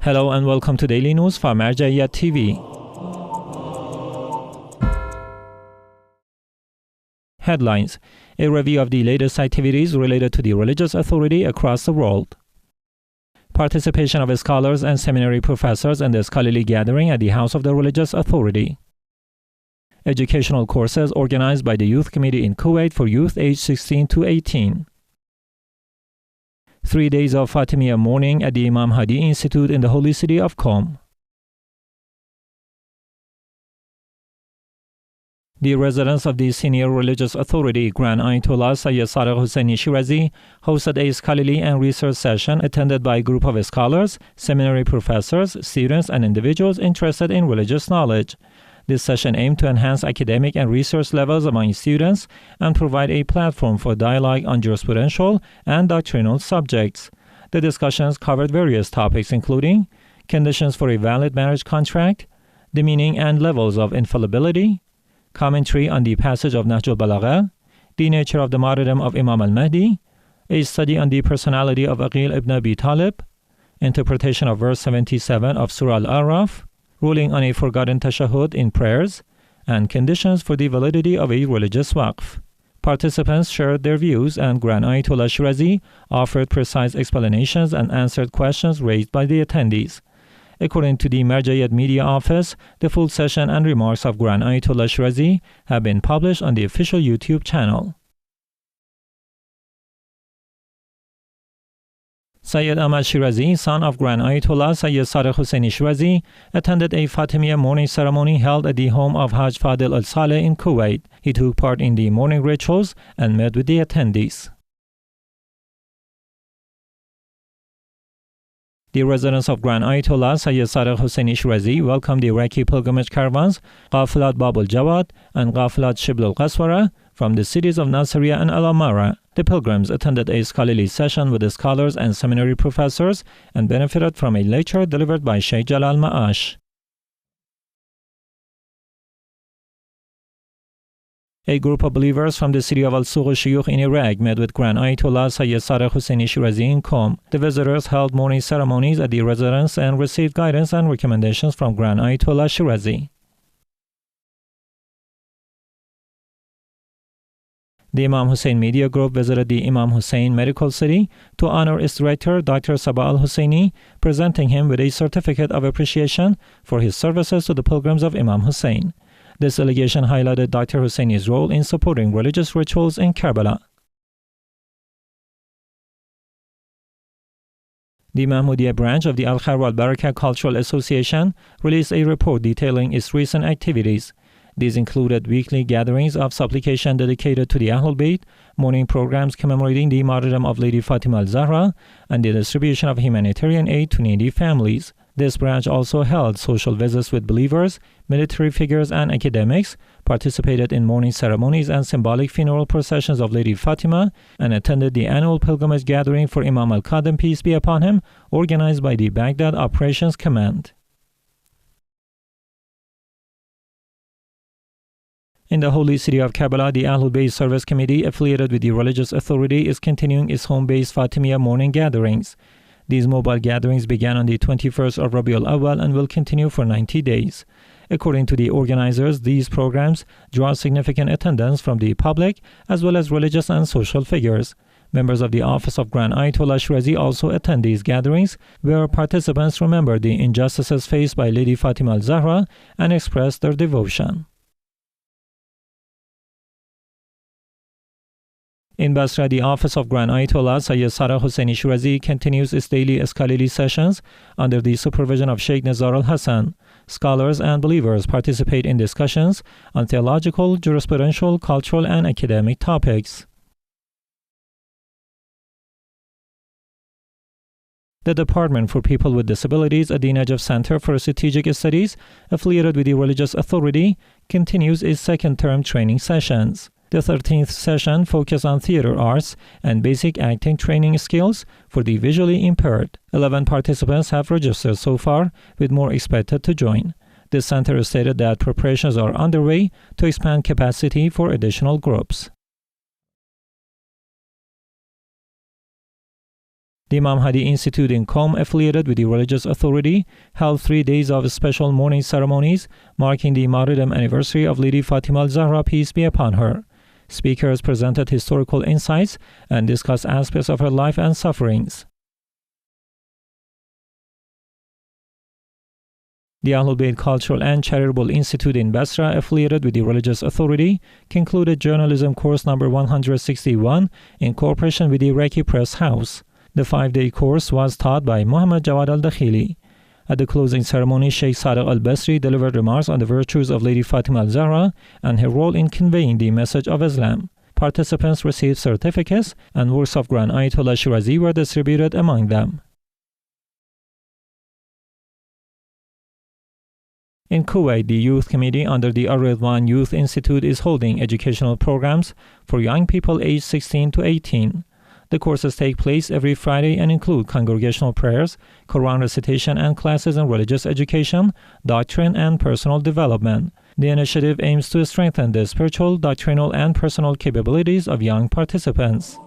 Hello and welcome to Daily News from Marja'iyat TV. Headlines: a review of the latest activities related to the religious authority across the world. Participation of scholars and seminary professors in the scholarly gathering at the House of the Religious Authority. Educational courses organized by the Youth Committee in Kuwait for youth aged 16 to 18. 3 days of Fatimiyya mourning at the Imam Hadi Institute in the holy city of Qom. The residents of the senior religious authority, Grand Ayatollah Hussain Shirazi, hosted a scholarly and research session attended by a group of scholars, seminary professors, students, and individuals interested in religious knowledge. This session aimed to enhance academic and research levels among students and provide a platform for dialogue on jurisprudential and doctrinal subjects. The discussions covered various topics including conditions for a valid marriage contract, the meaning and levels of infallibility, commentary on the passage of al-Baraka, the nature of the martyrdom of Imam al-Mahdi, a study on the personality of Aqil ibn Abi Talib, interpretation of verse 77 of Surah al-Ashraf, ruling on a forgotten tashahhud in prayers, and conditions for the validity of a religious waqf. Participants shared their views, and Grand Ayatollah Shirazi offered precise explanations and answered questions raised by the attendees. According to the Marja'iyat Media Office, the full session and remarks of Grand Ayatollah Shirazi have been published on the official YouTube channel. Sayyid Ahmad Shirazi, son of Grand Ayatollah Sayyid Hussain Shirazi, attended a Fatimiyya mourning ceremony held at the home of Hajj Fadil al-Saleh in Kuwait. He took part in the mourning rituals and met with the attendees. The residents of Grand Ayatollah Sayyid Hussain Shirazi welcomed the Iraqi pilgrimage caravans, Qafilat Bab al-Jawad and Qafilat Shibl al-Qaswara, from the cities of Nasiriyah and Al-Amara. The pilgrims attended a scholarly session with the scholars and seminary professors and benefited from a lecture delivered by Sheikh Jalal Ma'ash. A group of believers from the city of al-Shuyoukh in Iraq met with Grand Ayatollah Sayyid Hussain Shirazi in Qom. The visitors held mourning ceremonies at the residence and received guidance and recommendations from Grand Ayatollah Shirazi. The Imam Hussain Media Group visited the Imam Hussain Medical City to honor its director, Dr. Sabah al-Hussaini, presenting him with a certificate of appreciation for his services to the pilgrims of Imam Hussain. This delegation highlighted Dr. Hussaini's role in supporting religious rituals in Karbala. The Mahmudiya branch of the al-Khair wal-Baraka Cultural Association released a report detailing its recent activities. These included weekly gatherings of supplication dedicated to the Ahlulbayt, mourning programs commemorating the martyrdom of Lady Fatima al-Zahra, and the distribution of humanitarian aid to needy families. This branch also held social visits with believers, military figures, and academics, participated in mourning ceremonies and symbolic funeral processions of Lady Fatima, and attended the annual pilgrimage gathering for Imam al-Qadim, peace be upon him, organized by the Baghdad Operations Command. In the holy city of Karbala, the Ahlulbayt Service Committee, affiliated with the religious authority, is continuing its home-based Fatimiyya mourning gatherings. These mobile gatherings began on the 21st of Rabiul Awwal and will continue for 90 days. According to the organizers, these programs draw significant attendance from the public as well as religious and social figures. Members of the Office of Grand Ayatollah Shirazi also attend these gatherings, where participants remember the injustices faced by Lady Fatima al-Zahra and express their devotion. In Basra, the Office of Grand Ayatollah Sayyid Hussain Shirazi continues its daily scholarly sessions under the supervision of Sheikh Nazar al-Hassan. Scholars and believers participate in discussions on theological, jurisprudential, cultural, and academic topics. The Department for People with Disabilities at the Najaf Center for Strategic Studies, affiliated with the Religious Authority, continues its second-term training sessions. The 13th session focused on theater arts and basic acting training skills for the visually impaired. 11 participants have registered so far, with more expected to join. The center stated that preparations are underway to expand capacity for additional groups. The Imam Hadi Institute in Qom, affiliated with the religious authority, held 3 days of special mourning ceremonies marking the martyrdom anniversary of Lady Fatima al-Zahra, peace be upon her. Speakers presented historical insights and discussed aspects of her life and sufferings. The Ahlulbayt Cultural and Charitable Institute in Basra, affiliated with the religious authority, concluded journalism course number 161 in cooperation with the Iraqi Press House. The 5-day course was taught by Jumada Al-lthani. At the closing ceremony, Sheikh Sadiq al-Basri delivered remarks on the virtues of Lady Fatima al-Zahra and her role in conveying the message of Islam. Participants received certificates, and works of Grand Ayatollah Shirazi were distributed among them. In Kuwait, the Youth Committee under the Ar-Ridwan Youth Institute is holding educational programs for young people aged 16 to 18. The courses take place every Friday and include congregational prayers, Quran recitation, and classes in religious education, doctrine, and personal development. The initiative aims to strengthen the spiritual, doctrinal, and personal capabilities of young participants.